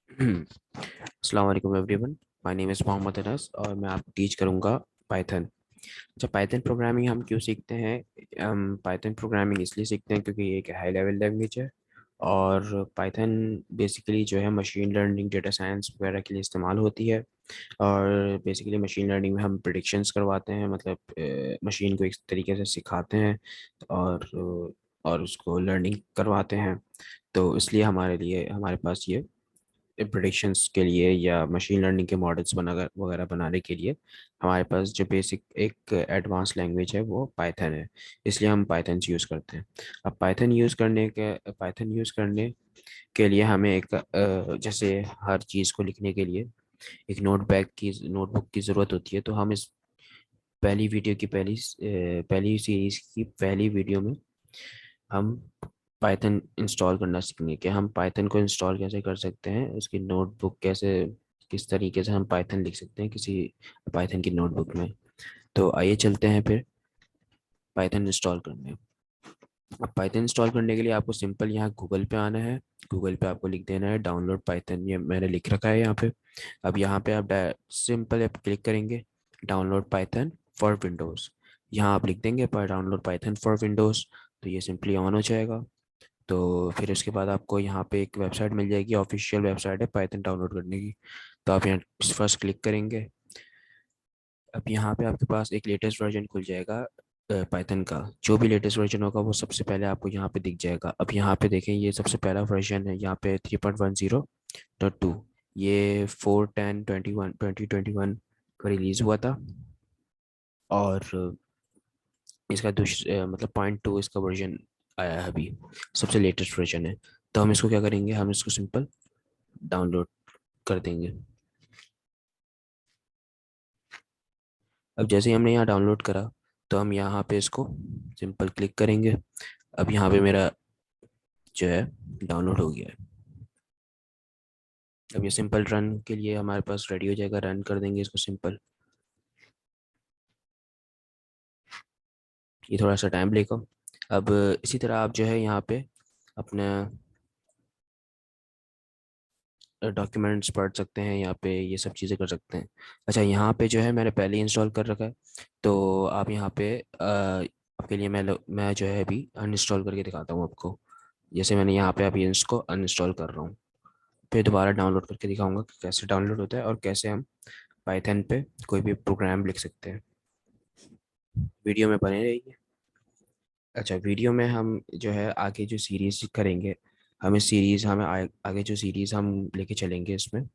अस्सलाम वालेकुम everyone. My name is Mohammad Anas और मैं आपको टीच करूँगा पाइथन। अच्छा, पाइथन प्रोग्रामिंग हम क्यों सीखते हैं? हम पाइथन प्रोग्रामिंग इसलिए सीखते हैं क्योंकि ये एक हाई लेवल लैंग्वेज है। और पाइथन बेसिकली जो है मशीन लर्निंग, डेटा साइंस वगैरह के लिए इस्तेमाल होती है। और बेसिकली मशीन लर्निंग में हम प्रिडिक्शंस करवाते हैं, मतलब मशीन को एक तरीके से सिखाते हैं और उसको लर्निंग करवाते हैं। तो इसलिए हमारे लिए हमारे पास ये प्रेडिक्शंस के लिए या मशीन लर्निंग के मॉडल्स बना वगैरह बनाने के लिए हमारे पास जो बेसिक एक एडवांस लैंग्वेज है वो पाइथन है। इसलिए हम पाइथन यूज़ करते हैं। अब पाइथन यूज़ करने के लिए हमें एक जैसे हर चीज़ को लिखने के लिए एक नोटबुक की ज़रूरत होती है। तो हम इस पहली वीडियो की पहली सीरीज़ की पहली वीडियो में हम पाइथन इंस्टॉल करना सीखेंगे कि हम पाइथन को इंस्टॉल कैसे कर सकते हैं, उसकी नोटबुक कैसे, किस तरीके से हम पाइथन लिख सकते हैं किसी पाइथन की नोटबुक में। तो आइए चलते हैं फिर पाइथन इंस्टॉल करने। अब पाइथन इंस्टॉल करने के लिए आपको सिंपल यहाँ गूगल पे आना है। गूगल पे आपको लिख देना है डाउनलोड पाइथन, ये मैंने लिख रखा है यहाँ पे। अब यहाँ पे आप सिंपल आप क्लिक करेंगे डाउनलोड पाइथन फॉर विंडोज़। यहाँ आप लिख देंगे पर डाउनलोड पाइथन फॉर विंडोज़, तो ये सिंपली ऑन हो जाएगा। तो फिर उसके बाद आपको यहाँ पे एक वेबसाइट मिल जाएगी, ऑफिशियल वेबसाइट है पाइथन डाउनलोड करने की। तो आप यहाँ फर्स्ट क्लिक करेंगे। अब यहाँ पे आपके पास एक लेटेस्ट वर्जन खुल जाएगा पाइथन का। जो भी लेटेस्ट वर्जन होगा वो सबसे पहले आपको यहाँ पे दिख जाएगा। अब यहाँ पे देखें, ये सबसे पहला वर्जन है यहाँ पे 3.10.2। ये 4/10/2021 का रिलीज़ हुआ था। और इसका मतलब 0.2 इसका वर्जन आया है अभी, सबसे लेटेस्ट वर्जन है। तो हम इसको क्या करेंगे, हम इसको सिंपल डाउनलोड कर देंगे। अब जैसे ही हमने यहाँ डाउनलोड करा तो हम यहाँ पे इसको सिंपल क्लिक करेंगे। अब यहाँ पे मेरा जो है डाउनलोड हो गया है। अब ये सिंपल रन के लिए हमारे पास रेडी हो जाएगा, रन कर देंगे इसको सिंपल। ये थोड़ा सा टाइम लेगा। अब इसी तरह आप जो है यहाँ पे अपने डॉक्यूमेंट्स पढ़ सकते हैं, यहाँ पे ये सब चीज़ें कर सकते हैं। अच्छा, यहाँ पे जो है मैंने पहले ही इंस्टॉल कर रखा है। तो आप यहाँ पे आपके लिए मैं जो है अभी अनइंस्टॉल करके दिखाता हूँ आपको। जैसे मैंने यहाँ पे अभी इसको अनइंस्टॉल कर रहा हूँ, फिर दोबारा डाउनलोड करके दिखाऊंगा कि कैसे डाउनलोड होता है और कैसे हम पाइथन पे कोई भी प्रोग्राम लिख सकते हैं। वीडियो में बने रहिए। अच्छा, वीडियो में हम जो है आगे जो सीरीज करेंगे, आगे जो सीरीज़ हम लेके चलेंगे इसमें,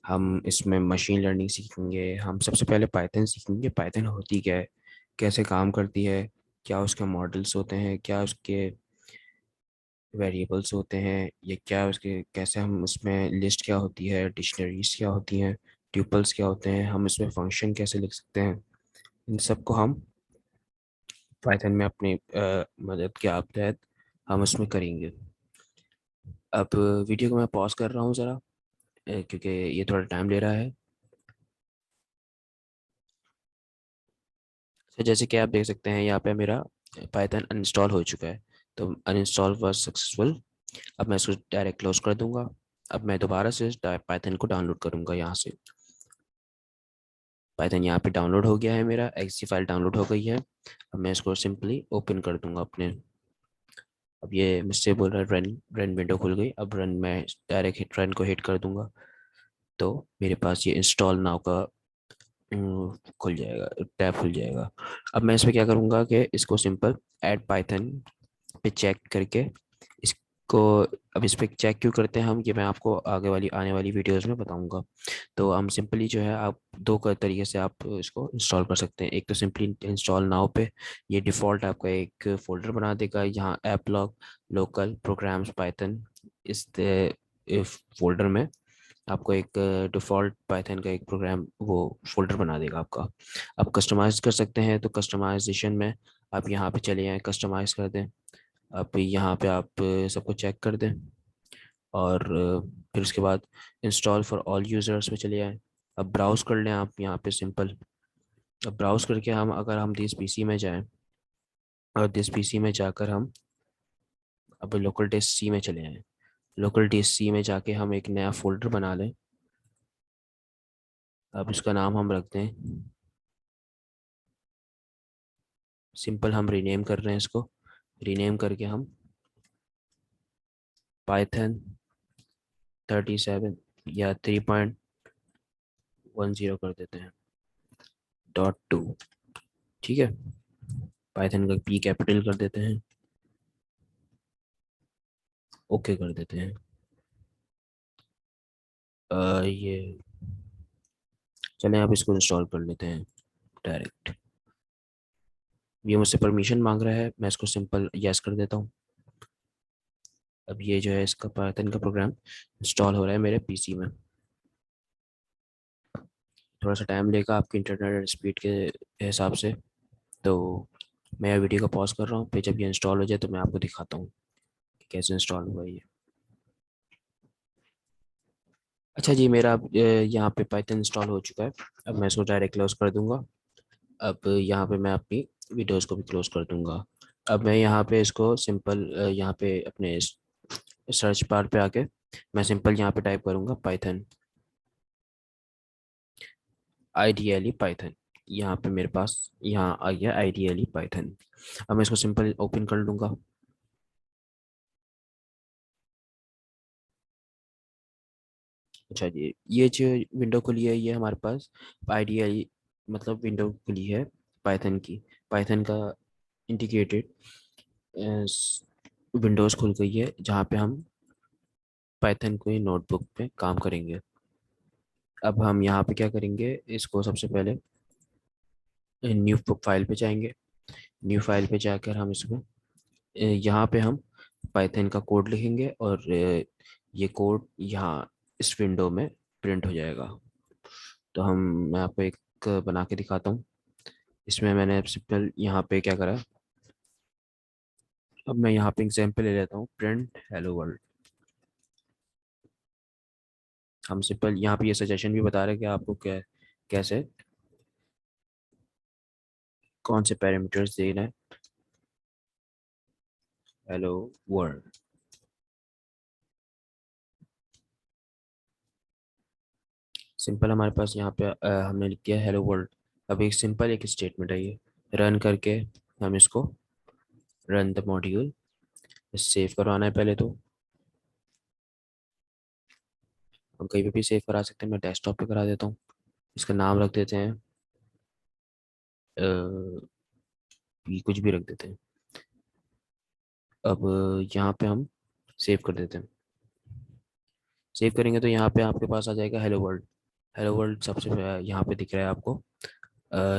हम इसमें मशीन लर्निंग सीखेंगे। हम सबसे पहले पाइथन सीखेंगे, पाइथन होती क्या है, कैसे काम करती है, क्या उसके मॉडल्स होते हैं, क्या उसके वेरिएबल्स होते हैं, ये क्या उसके, कैसे हम उसमें लिस्ट क्या होती है, डिक्शनरीज क्या होती हैं, ट्यूपल्स क्या होते हैं, हम इसमें फंक्शन कैसे लिख सकते हैं। इन सबको हम पाइथन में अपनी मदद के आप तहत हम उसमें करेंगे। अब वीडियो को मैं पॉज कर रहा हूँ ज़रा, क्योंकि ये थोड़ा टाइम ले रहा है। तो जैसे कि आप देख सकते हैं यहाँ पे मेरा पाइथन अनइंस्टॉल हो चुका है। तो अनइंस्टॉल वाज सक्सेसफुल। अब मैं इसको डायरेक्ट क्लोज कर दूंगा। अब मैं दोबारा से पाइथन को डाउनलोड करूंगा यहाँ से। पाइथन यहाँ पे डाउनलोड हो गया है, मेरा एक्सी फाइल डाउनलोड हो गई है। अब मैं इसको सिंपली ओपन कर दूंगा अपने। अब ये मुझसे बोल रहा है रन, रन विंडो खुल गई। अब रन, मैं डायरेक्ट हिट रन को हिट कर दूंगा तो मेरे पास ये इंस्टॉल नाउ का खुल जाएगा, टैब खुल जाएगा। अब मैं इसमें क्या करूँगा कि इसको सिंपल ऐड पाइथन पे चेक करके इसको, अब इस पे चेक क्यों करते हैं हम, ये मैं आपको आगे वाली आने वाली वीडियोस में बताऊंगा। तो हम सिंपली जो है, आप तरीके से आप इसको इंस्टॉल कर सकते हैं। एक तो सिंपली इंस्टॉल नाउ पे ये डिफ़ॉल्ट आपका एक फ़ोल्डर बना देगा, यहाँ app log local programs Python, इस फोल्डर में आपको एक डिफ़ॉल्ट पाइथन का एक प्रोग्राम वो फोल्डर बना देगा आपका। आप कस्टमाइज कर सकते हैं, तो कस्टमाइजेशन में आप यहाँ पे चले जाएँ, कस्टमाइज कर दें। अब यहाँ पे आप सबको चेक कर दें और फिर उसके बाद इंस्टॉल फॉर ऑल यूज़र्स पे चले जाएँ। अब ब्राउज़ कर लें आप यहाँ पे सिंपल। अब ब्राउज़ करके हम, अगर हम दिस पीसी में जाएं और दिस पीसी में जाकर हम अब लोकल डेस्क सी में चले आएँ। लोकल DSC में जाके हम एक नया फोल्डर बना लें। अब इसका नाम हम रखते हैं, सिंपल हम रीनेम कर रहे हैं इसको। रीनेम करके हम पाइथन 37 या 3.10 कर देते हैं, .2। ठीक है, पाइथन का P कैपिटल कर देते हैं, ओके कर देते हैं। ये चलें, अब इसको इंस्टॉल कर लेते हैं डायरेक्ट। ये मुझसे परमिशन मांग रहा है, मैं इसको सिंपल यस कर देता हूँ। अब ये जो है इसका पाइथन का प्रोग्राम इंस्टॉल हो रहा है मेरे पीसी में। थोड़ा सा टाइम लेगा आपकी इंटरनेट स्पीड के हिसाब से, तो मैं वीडियो को पॉज कर रहा हूँ, फिर जब ये इंस्टॉल हो जाए तो मैं आपको दिखाता हूँ कि कैसे इंस्टॉल हुआ ये। अच्छा जी, मेरा अब यहाँ पे पाइथन इंस्टॉल हो चुका है। अब मैं इसको डायरेक्ट क्लोज कर दूंगा। अब यहाँ पे मैं अपनी विंडोज़ को भी क्लोज कर दूंगा। अब मैं यहाँ पे इसको सिंपल यहाँ पे अपने सर्च बार पे आके मैं सिंपल यहाँ पे टाइप करूँगा पाइथन, आइडियली पाइथन। यहाँ पे मेरे पास यहाँ आ गया आइडियली पाइथन। अब मैं इसको सिंपल ओपन कर लूँगा। अच्छा जी, ये जो विंडो खुली है ये हमारे पास आइडियली मतलब विंडो खुली है पाइथन की। पाइथन का इंटीग्रेटेड विंडोज़ खुल गई है, जहाँ पे हम पाइथन को ही नोटबुक पे काम करेंगे। अब हम यहाँ पे क्या करेंगे, इसको सबसे पहले न्यू फाइल पे जाएंगे। न्यू फाइल पे जाकर हम इसमें यहाँ पे हम पाइथन का कोड लिखेंगे और ये कोड यहाँ इस विंडो में प्रिंट हो जाएगा। तो हम मैं आपको एक बना के दिखाता हूँ। इसमें मैंने सिंपल यहाँ पे क्या करा, अब मैं यहाँ पे एग्जाम्पल ले लेता हूँ, प्रिंट हेलो वर्ल्ड। हम सिंपल यहाँ पे ये सजेशन भी बता रहे हैं कि आपको कैसे कौन से पैरामीटर्स देना है, हेलो वर्ल्ड। सिंपल हमारे पास यहाँ पे हमने लिख दिया हेलो वर्ल्ड। अब एक सिंपल एक स्टेटमेंट है ये, रन करके हम इसको रन द मॉड्यूल सेव करवाना है पहले तो। हम कहीं पे भी सेव करा सकते हैं, मैं डेस्कटॉप पे करा देता हूँ। इसका नाम रख देते हैं कुछ भी रख देते हैं। अब यहाँ पे हम सेव कर देते हैं। सेव करेंगे तो यहाँ पे आपके पास आ जाएगा हेलो वर्ल्ड। हेलो वर्ल्ड सबसे यहाँ पे दिख रहा है आपको।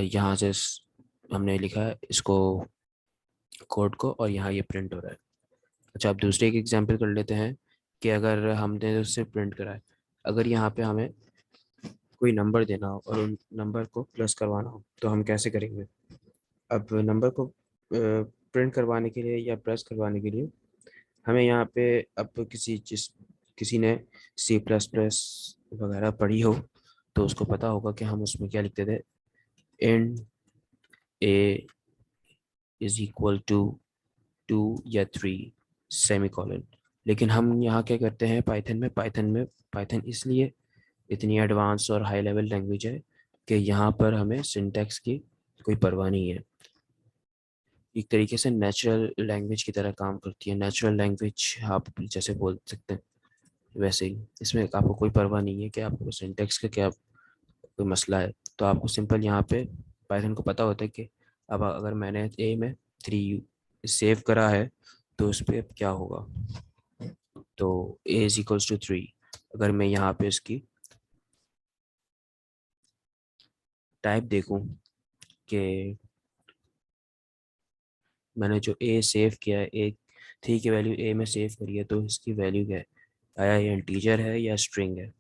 यहाँ से हमने लिखा है इसको कोड को और यहाँ ये प्रिंट हो रहा है। अच्छा, अब दूसरे एक एग्जांपल कर लेते हैं कि अगर हमने उससे प्रिंट करा है, अगर यहाँ पे हमें कोई नंबर देना हो और उन नंबर को प्लस करवाना हो तो हम कैसे करेंगे। अब नंबर को प्रिंट करवाने के लिए या प्लस करवाने के लिए हमें यहाँ पे अब किसी ने C++ वगैरह पढ़ी हो तो उसको पता होगा कि हम उसमें क्या लिखते थे, int a is equal to 2 या 3 सेमीकोलन। लेकिन हम यहाँ क्या करते हैं पाइथन में पाइथन इसलिए इतनी एडवांस और हाई लेवल लैंग्वेज है कि यहाँ पर हमें सिंटैक्स की कोई परवाह नहीं है। एक तरीके से नेचुरल लैंग्वेज की तरह काम करती है। नेचुरल लैंग्वेज आप जैसे बोल सकते हैं, वैसे ही इसमें आपको कोई परवाह नहीं है कि आपको सिंटैक्स का क्या कोई मसला है। तो आपको सिंपल यहाँ पे पाइथन को पता होता है कि अब अगर मैंने ए में 3 सेव करा है तो उस पर क्या होगा। तो ए इज इक्वल्स टू 3, अगर मैं यहाँ पे इसकी टाइप देखूँ कि मैंने जो ए सेव किया है, ए 3 की वैल्यू ए में सेव करी है, तो इसकी वैल्यू क्या है, आया ये इंटीजर है या स्ट्रिंग है।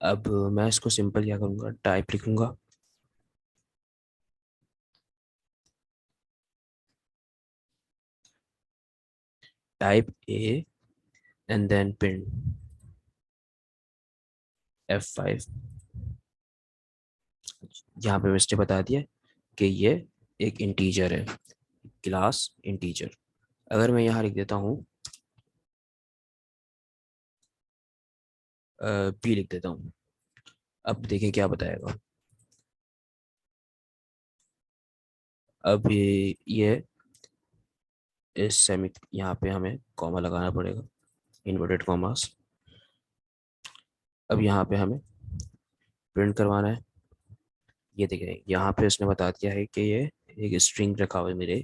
अब मैं इसको सिंपल क्या करूँगा, टाइप लिखूँगा, type a and then print F5। यहाँ पे मिस्टेक बता दिया कि ये एक इंटीजर है, क्लास इंटीजर। अगर मैं यहाँ लिख देता हूँ पी लिख देता हूँ। अब देखिए क्या बताएगा। अब ये इस सेमी, यहाँ पे हमें कॉमा लगाना पड़ेगा, इन्वर्टेड कॉमास। अब यहाँ पे हमें प्रिंट करवाना है। ये देखिए यहाँ पे उसने बता दिया है कि ये एक स्ट्रिंग रखा हुआ है मेरे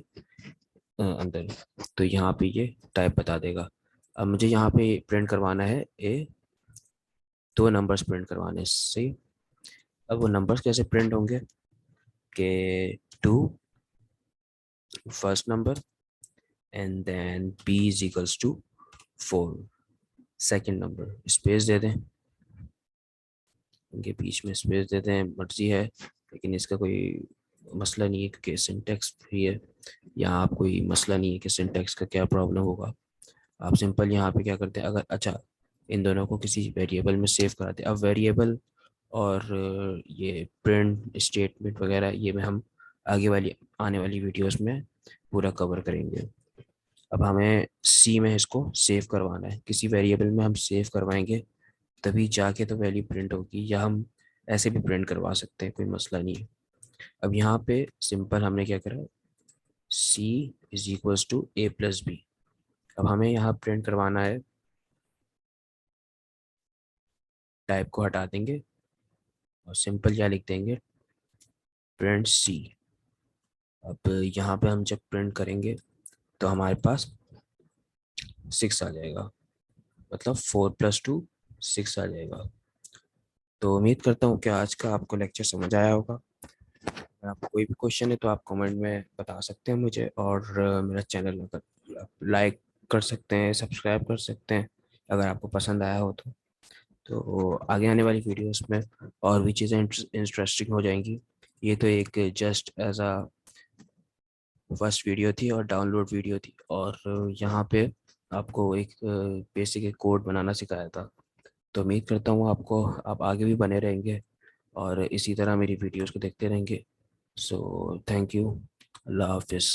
अंदर, तो यहाँ पे ये टाइप बता देगा। अब मुझे यहाँ पे प्रिंट करवाना है दो नंबर्स प्रिंट करवाने से। अब वो नंबर्स कैसे प्रिंट होंगे कि to first number and then b is equals to 4 second number. Space दे दें, इनके बीच में स्पेस दे दें, मर्जी है, लेकिन इसका कोई मसला नहीं है क्योंकि सिंटेक्स फ्री है। यहाँ आप कोई मसला नहीं है कि सिंटेक्स का क्या प्रॉब्लम होगा। आप सिंपल यहाँ पे क्या करते हैं, अगर अच्छा इन दोनों को किसी वेरिएबल में सेव कराते हैं। अब वेरिएबल और ये प्रिंट स्टेटमेंट वगैरह ये में हम आगे वाली आने वाली वीडियोस में पूरा कवर करेंगे। अब हमें सी में इसको सेव करवाना है, किसी वेरिएबल में हम सेव करवाएंगे तभी जाके तो वैल्यू प्रिंट होगी, या हम ऐसे भी प्रिंट करवा सकते हैं, कोई मसला नहीं है। अब यहाँ पे सिंपल हमने क्या करा, c is equals to a plus b. अब हमें यहाँ प्रिंट करवाना है, टाइप को हटा देंगे और सिंपल क्या लिख देंगे, प्रिंट सी। अब यहाँ पे हम जब प्रिंट करेंगे तो हमारे पास 6 आ जाएगा, मतलब 4 + 2 6 आ जाएगा। तो उम्मीद करता हूँ कि आज का आपको लेक्चर समझ आया होगा। अगर आपको कोई भी क्वेश्चन है तो आप कमेंट में बता सकते हैं मुझे, और मेरा चैनल अगर लाइक कर सकते हैं, सब्सक्राइब कर सकते हैं अगर आपको पसंद आया हो तो आगे आने वाली वीडियोस में और भी चीज़ें इंटरेस्टिंग हो जाएंगी। ये तो एक just as a first video थी और डाउनलोड वीडियो थी, और यहाँ पे आपको एक बेसिक एक कोड बनाना सिखाया था। तो उम्मीद करता हूँ आपको आप आगे भी बने रहेंगे और इसी तरह मेरी वीडियोस को देखते रहेंगे। सो थैंक यू, अल्लाह हाफिज़।